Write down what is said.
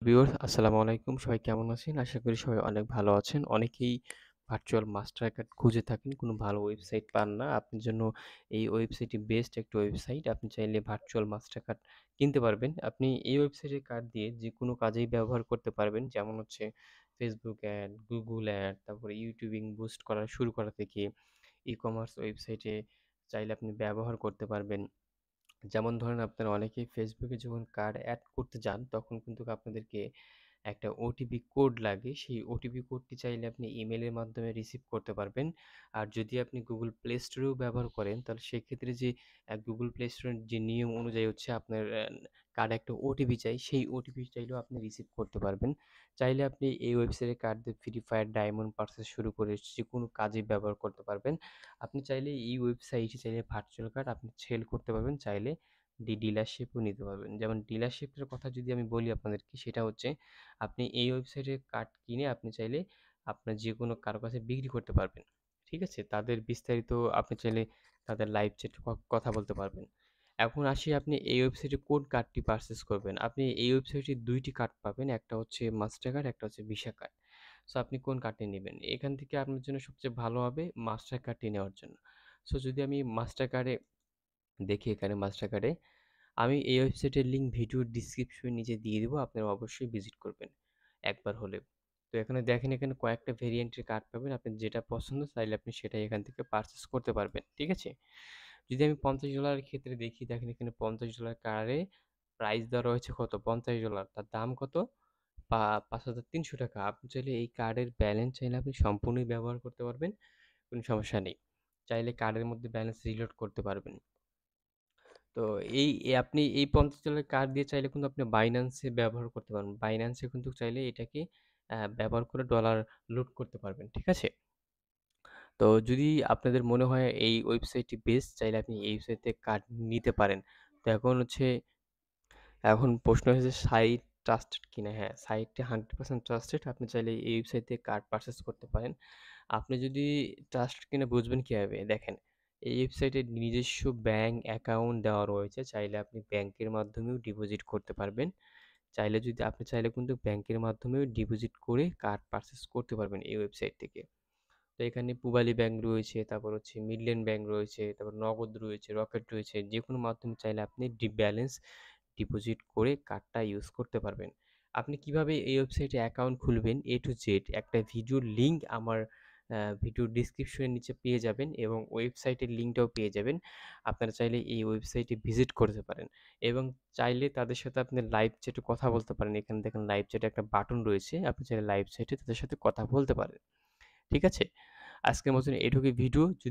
Viewers আসসালামু আলাইকুম। সবাই কেমন আছেন? আশা করি সবাই অনেক ভালো আছেন। অনেকেই ভার্চুয়াল মাস্টার কার্ড খুঁজে থাকেন, কোনো ভালো ওয়েবসাইট পান না। আপনার জন্য এই ওয়েবসাইটটি বেস্ট একটা ওয়েবসাইট। আপনি চাইলে ভার্চুয়াল মাস্টার কার্ড কিনতে পারবেন। আপনি এই ওয়েবসাইটের কার্ড দিয়ে যেকোনো কাজেই ব্যবহার করতে পারবেন। যেমন হচ্ছে Facebook অ্যাড, Google অ্যাড, তারপরে ইউটিউবিং বুস্ট করা শুরু করা থেকে ই-কমার্স ওয়েবসাইটে চাইলে আপনি ব্যবহার করতে পারবেন। যেমন ধরেন আপনারা অনেকেই ফেসবুকে যখন কার্ড এড করতে যান তখন কিন্তু আপনাদেরকে একটা ওটিপি কোড লাগে। সেই ওটিপি কোডটি চাইলে আপনি ইমেইলের মাধ্যমে রিসিভ করতে পারবেন। আর যদি আপনি গুগল প্লে স্টোরেও ব্যবহার করেন তাহলে সেক্ষেত্রে যে গুগল প্লে স্টোরের যে নিয়ম অনুযায়ী হচ্ছে আপনার কার্ডে একটা ওটিপি চাই, সেই ওটিপি চাইলেও আপনি রিসিভ করতে পারবেন। চাইলে আপনি এই ওয়েবসাইটে কার্ড দিয়ে ফ্রি ফায়ার, ডায়মন্ড পারচেজ শুরু করে যেকোনো কাজেই ব্যবহার করতে পারবেন। আপনি চাইলে এই ওয়েবসাইটে চাইলে ভার্চুয়াল কার্ড আপনি সেল করতে পারবেন, চাইলে ডিলারশিপও নিতে পারবেন। যেমন ডিলারশিপের কথা যদি আমি বলি আপনাদেরকে, সেটা হচ্ছে আপনি এই ওয়েবসাইটে কার্ড কিনে আপনি চাইলে আপনার যেকোনো কারো কাছে বিক্রি করতে পারবেন। ঠিক আছে? তাদের বিস্তারিত আপনি চাইলে তাদের লাইভ চ্যাটে কথা বলতে পারবেন। এখন আসি আপনি এই ওয়েবসাইটে কোন কার্ডটি পারচেজ করবেন। আপনি এই ওয়েবসাইটে ২ টি কার্ড পাবেন। একটা হচ্ছে মাস্টার কার্ড, একটা হচ্ছে ভিসা কার্ড। সো আপনি কোন কার্ডটি নিবেন? এখান থেকে আপনার জন্য সবচেয়ে ভালো হবে মাস্টার কার্ডটি নেওয়ার জন্য। সো যদি আমি মাস্টার কার্ডে দেখি, এখানে মাস্টার কার্ডে আমি এই ওয়েবসাইটের লিঙ্ক ভিডিওর ডিসক্রিপশনের নিচে দিয়ে দিব। আপনারা অবশ্যই ভিজিট করবেন একবার হলেও। তো এখানে দেখেন, এখানে কয়েকটা ভেরিয়েন্টের কার্ড পাবেন। আপনার যেটা পছন্দ চাইলে আপনি সেটাই এখান থেকে পারচেজ করতে পারবেন। ঠিক আছে? যদি আমি $50 এর ক্ষেত্রে দেখি, দেখেন এখানে $50 কার্ডে প্রাইস দেওয়া রয়েছে কত? $50। তার দাম কত? ৳৫,৩০০। আপনি চাইলে এই কার্ডের ব্যালেন্স চাইলে আপনি সম্পূর্ণই ব্যবহার করতে পারবেন। কোনো সমস্যা নেই। চাইলে কার্ডের মধ্যে ব্যালেন্স রিলোড করতে পারবেন। তো আপনি এই $50 কার্ড দিয়ে চাইলে কিন্তু আপনি Binance এ ব্যবহার করতে পারবেন। Binance এ কিন্তু চাইলে এটাকে ব্যবহার করে ডলার লুট করতে পারবেন। ঠিক আছে? তো যদি আপনাদের মনে হয় এই ওয়েবসাইটটি বেস্ট, চাইলে আপনি এই ওয়েবসাইট থেকে কার্ড নিতে পারেন। তো এখন প্রশ্ন হচ্ছে সাইট ট্রাস্টেড কিনা? হ্যাঁ, সাইটটি 100% ট্রাস্টেড। আপনি চাইলে এই ওয়েবসাইট থেকে কার্ড পারচেজ করতে পারেন। আপনি যদি ট্রাস্টেড কিনা বুঝবেন কিভাবে? দেখেন, এই ওয়েবসাইটে নিজস্ব ব্যাংক অ্যাকাউন্ট দেওয়া রয়েছে। চাইলে আপনি ব্যাংকের মাধ্যমেও ডিপোজিট করতে পারবেন। আপনি চাইলে কিন্তু ব্যাংকের মাধ্যমেও ডিপোজিট করে কার্ড পারচেজ করতে পারবেন এই ওয়েবসাইট থেকে। তো এখানে পূবালী ব্যাংক রয়েছে, তারপর হচ্ছে মিডল্যান্ড ব্যাংক রয়েছে, তারপর নগদ রয়েছে, রকেট রয়েছে। যেকোনো মাধ্যমে চাইলে আপনি ব্যালেন্স ডিপোজিট করে কার্ডটা ইউজ করতে পারবেন। আপনি কিভাবে এই ওয়েবসাইটে অ্যাকাউন্ট খুলবেন A to Z একটা ভিডিওর লিঙ্ক আমার ভিডিওর ডেসক্রিপশনের নিচে পেয়ে যাবেন এবং ওয়েবসাইটের লিঙ্কটাও পেয়ে যাবেন। আপনারা চাইলে এই ওয়েবসাইটে ভিজিট করতে পারেন এবং চাইলে তাদের সাথে আপনি লাইভ চ্যাটে কথা বলতে পারেন। এখানে দেখেন লাইভ চ্যাটে একটা বাটন রয়েছে। আপনি চাইলে লাইভ চ্যাটে তাদের সাথে কথা বলতে পারেন। ঠিক আছে? আজকের মতন এটুকুই ভিডিও। যদি